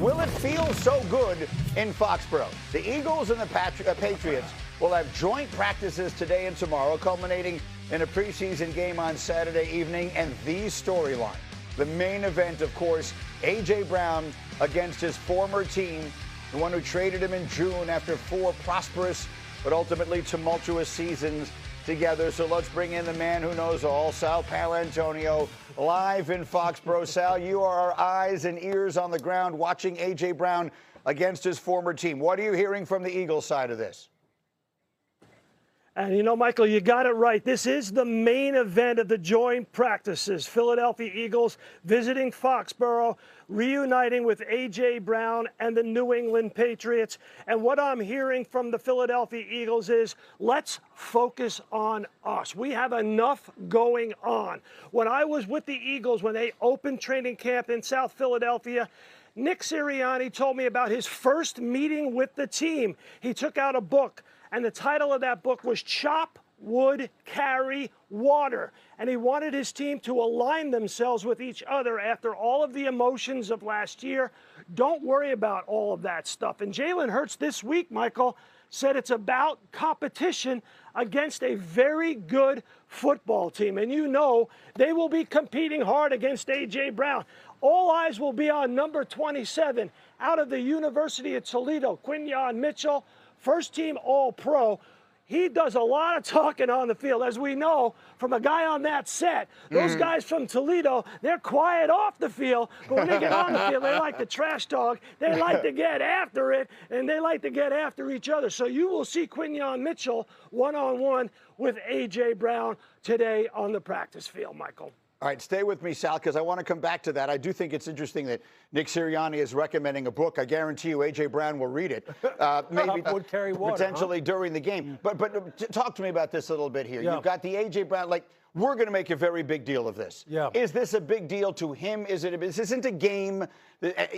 Will it feel so good in Foxborough? The Eagles and the Patriots will have joint practices today and tomorrow, culminating in a preseason game on Saturday evening. And the storyline, the main event, of course, A.J. Brown against his former team, the one who traded him in June after 4 prosperous but ultimately tumultuous seasons together. So let's bring in the man who knows all, Sal Paolantonio, live in Foxborough. Sal, you are our eyes and ears on the ground watching A.J. Brown against his former team. What are you hearing from the Eagles side of this? And, you know, Michael, you got it right. This is the main event of the joint practices. Philadelphia Eagles visiting Foxborough, reuniting with A.J. Brown and the New England Patriots. And what I'm hearing from the Philadelphia Eagles is, let's focus on us. We have enough going on. When I was with the Eagles, when they opened training camp in South Philadelphia, Nick Sirianni told me about his first meeting with the team. He took out a book, and the title of that book was Chop Wood, Carry Water. And he wanted his team to align themselves with each other after all of the emotions of last year. Don't worry about all of that stuff. And Jalen Hurts this week, Michael, said it's about competition against a very good football team. And you know they will be competing hard against A.J. Brown. All eyes will be on number 27 out of the University of Toledo, Quinyon Mitchell, first-team All-Pro. He does a lot of talking on the field. As we know from a guy on that set, those guys from Toledo, they're quiet off the field, but when they get on the field, they like to trash talk. They like to get after it, and they like to get after each other. So you will see Quinyon Mitchell one-on-one with A.J. Brown today on the practice field, Michael. All right, stay with me, Sal, because I want to come back to that. I do think it's interesting that Nick Sirianni is recommending a book. I guarantee you A.J. Brown will read it, maybe would carry water, potentially during the game. But talk to me about this a little bit here. You've got the A.J. Brown, like, we're going to make a very big deal of this. Is this a big deal to him? This isn't a game.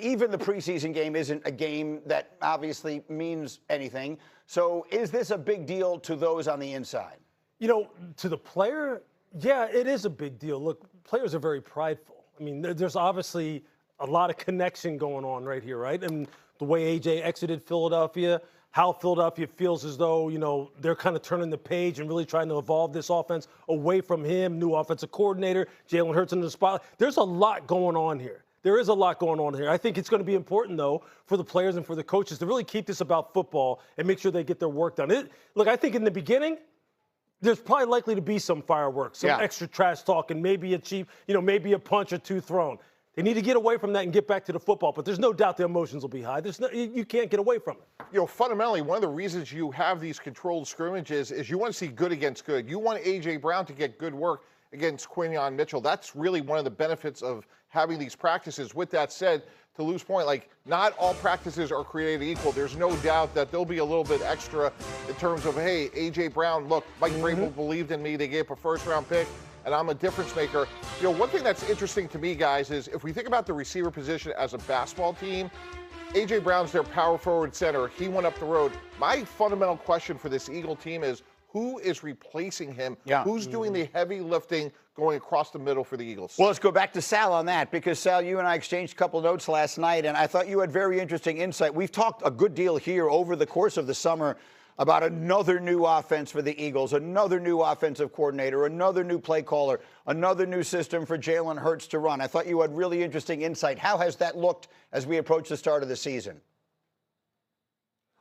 Even the preseason game isn't a game that obviously means anything. So is this a big deal to those on the inside? You know, to the player, yeah, it is a big deal. Look, players are very prideful. I mean, there's obviously a lot of connection going on right here, right? And the way AJ exited Philadelphia, how Philadelphia feels as though, you know, they're kind of turning the page and really trying to evolve this offense away from him, new offensive coordinator, Jalen Hurts in the spotlight. There's a lot going on here. There is a lot going on here. I think it's going to be important, though, for the players and for the coaches to really keep this about football and make sure they get their work done. Look, I think in the beginning, there's probably likely to be some fireworks, some extra trash talk, and maybe a cheap, you know, maybe a punch or two thrown. They need to get away from that and get back to the football. But there's no doubt the emotions will be high. You can't get away from it. You know, fundamentally, one of the reasons you have these controlled scrimmages is you want to see good against good. You want A.J. Brown to get good work against Quinyon Mitchell. That's really one of the benefits of having these practices. With that said, to Lou's point, like, not all practices are created equal. There's no doubt that there'll be a little bit extra in terms of, hey, A.J. Brown, look, Mike Vrabel believed in me. They gave a first-round pick, and I'm a difference maker. You know, one thing that's interesting to me, guys, is if we think about the receiver position as a basketball team, A.J. Brown's their power forward center. He went up the road. My fundamental question for this Eagle team is, who is replacing him? Who's doing the heavy lifting going across the middle for the Eagles? Well, let's go back to Sal on that, because, Sal, you and I exchanged a couple of notes last night, and I thought you had very interesting insight. We've talked a good deal here over the course of the summer about another new offense for the Eagles, another new offensive coordinator, another new play caller, another new system for Jalen Hurts to run. I thought you had really interesting insight. How has that looked as we approach the start of the season?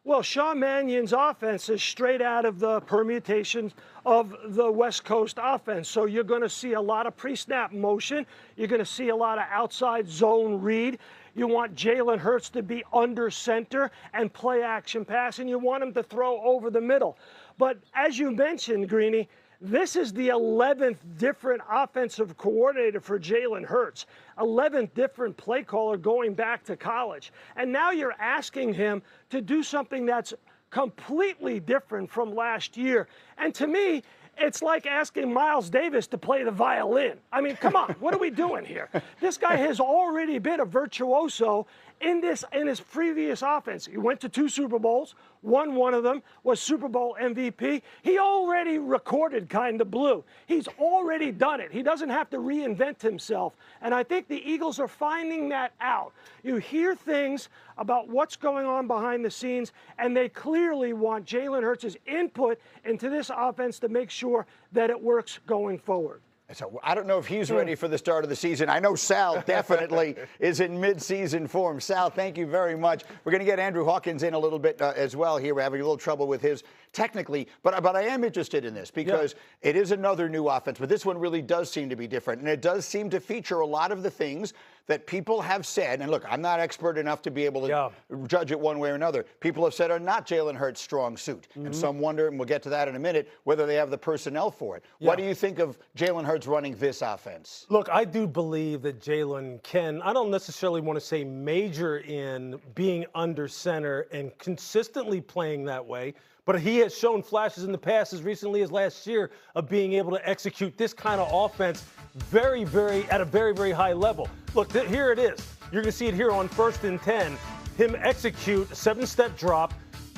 Well, Sean Mannion's offense is straight out of the permutations of the West Coast offense. So you're going to see a lot of pre-snap motion. You're going to see a lot of outside zone read. You want Jalen Hurts to be under center and play action pass, and you want him to throw over the middle. But as you mentioned, Greeny, this is the 11th different offensive coordinator for Jalen Hurts, 11th different play caller going back to college. And now you're asking him to do something that's completely different from last year. And to me, it's like asking Miles Davis to play the violin. I mean, come on, what are we doing here? This guy has already been a virtuoso in his previous offense. He went to 2 Super Bowls, won one of them, was Super Bowl MVP. He already recorded kind of blue. He's already done it. He doesn't have to reinvent himself. And I think the Eagles are finding that out. You hear things about what's going on behind the scenes, and they clearly want Jalen Hurts' input into this offense to make sure that it works going forward. So I don't know if he's ready for the start of the season. I know Sal definitely is in mid-season form. Sal, thank you very much. We're going to get Andrew Hawkins in a little bit as well here. We're having a little trouble with his technically, but I am interested in this because it is another new offense, but this one really does seem to be different, and it does seem to feature a lot of the things that people have said, and look, I'm not expert enough to be able to judge it one way or another. People have said are not Jalen Hurts' strong suit, and some wonder, and we'll get to that in a minute, whether they have the personnel for it. What do you think of Jalen Hurts running this offense? Look, I do believe that Jalen can, I don't necessarily want to say major in being under center and consistently playing that way, but he has shown flashes in the past, as recently as last year, of being able to execute this kind of offense at a very, very high level. Look, here it is. You're going to see it here on 1st and 10. Him execute a 7-step drop,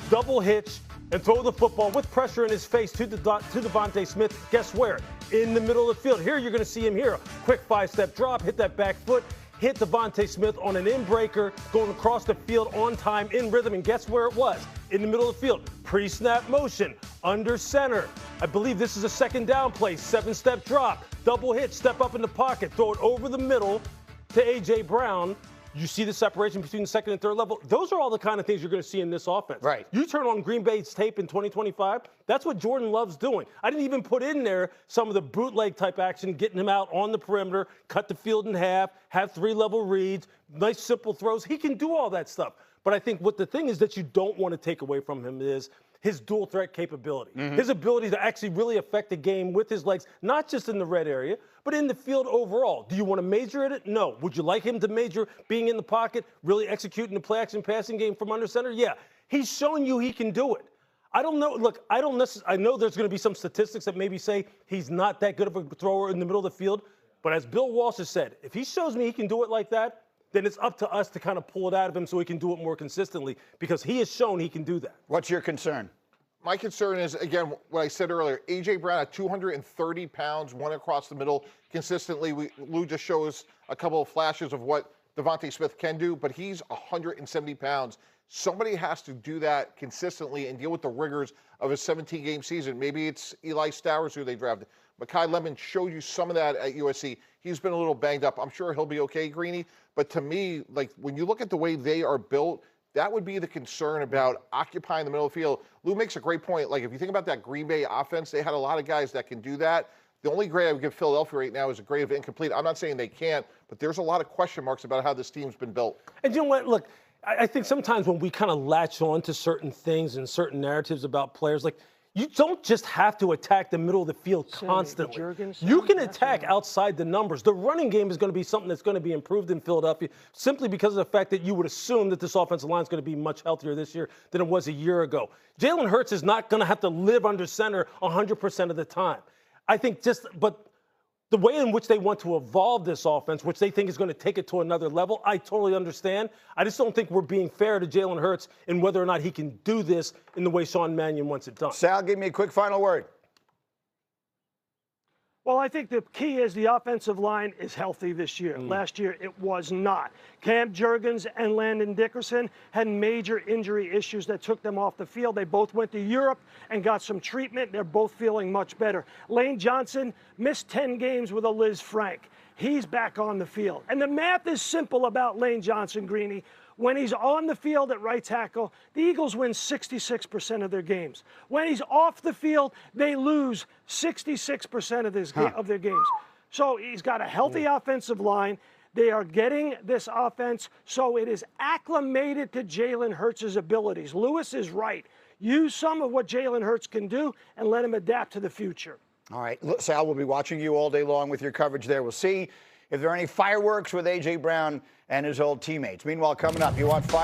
double hitch, and throw the football with pressure in his face to Devontae Smith. Guess where? In the middle of the field. Here you're going to see him here. Quick 5-step drop, hit that back foot, hit Devontae Smith on an in-breaker, going across the field on time, in rhythm, and guess where it was? In the middle of the field. Pre-snap motion, under center. I believe this is a 2nd down play, 7-step drop, double hitch, step up in the pocket, throw it over the middle to A.J. Brown. You see the separation between the 2nd and 3rd level. Those are all the kind of things you're going to see in this offense. Right. You turn on Green Bay's tape in 2025, that's what Jordan loves doing. I didn't even put in there some of the bootleg type action, getting him out on the perimeter, cut the field in half, have 3-level reads, nice simple throws. He can do all that stuff. But I think what the thing is that you don't want to take away from him is his dual threat capability, his ability to actually really affect the game with his legs, not just in the red area, but in the field overall. Do you want to major at it? No. Would you like him to major being in the pocket, really executing the play action passing game from under center? Yeah. He's showing you he can do it. I don't know. Look, I know there's going to be some statistics that maybe say he's not that good of a thrower in the middle of the field. But as Bill Walsh has said, if he shows me he can do it like that, then it's up to us to kind of pull it out of him so he can do it more consistently, because he has shown he can do that. What's your concern? My concern is, again, what I said earlier, A.J. Brown at 230 pounds, one across the middle consistently. Lou just shows a couple of flashes of what Devontae Smith can do, but he's 170 pounds. Somebody has to do that consistently and deal with the rigors of a 17-game season. Maybe it's Eli Stowers who they drafted. Mekhi Lemon showed you some of that at USC. He's been a little banged up. I'm sure he'll be okay, Greeny. But to me, like, when you look at the way they are built, that would be the concern about occupying the middle of the field. Lou makes a great point. Like, if you think about that Green Bay offense, they had a lot of guys that can do that. The only grade I would give Philadelphia right now is a grade of incomplete. I'm not saying they can't, but there's a lot of question marks about how this team's been built. And you know what? Look, I think sometimes when we kind of latch on to certain things and certain narratives about players, like, you don't just have to attack the middle of the field constantly. You can attack outside the numbers. The running game is going to be something that's going to be improved in Philadelphia simply because of the fact that you would assume that this offensive line is going to be much healthier this year than it was a year ago. Jalen Hurts is not going to have to live under center 100% of the time. I think but the way in which they want to evolve this offense, which they think is going to take it to another level, I totally understand. I just don't think we're being fair to Jalen Hurts in whether or not he can do this in the way Sean Mannion wants it done. Sal, give me a quick final word. Well, I think the key is the offensive line is healthy this year. Last year, it was not. Cam Jurgens and Landon Dickerson had major injury issues that took them off the field. They both went to Europe and got some treatment. They're both feeling much better. Lane Johnson missed 10 games with a Liz Frank. He's back on the field. And the math is simple about Lane Johnson, Greeny. When he's on the field at right tackle, the Eagles win 66% of their games. When he's off the field, they lose 66% of their games. So he's got a healthy offensive line. They are getting this offense so it is acclimated to Jalen Hurts' abilities. Lewis is right. Use some of what Jalen Hurts can do and let him adapt to the future. All right, look, Sal, we'll be watching you all day long with your coverage there. We'll see if there are any fireworks with A.J. Brown and his old teammates. Meanwhile, coming up, you want fire?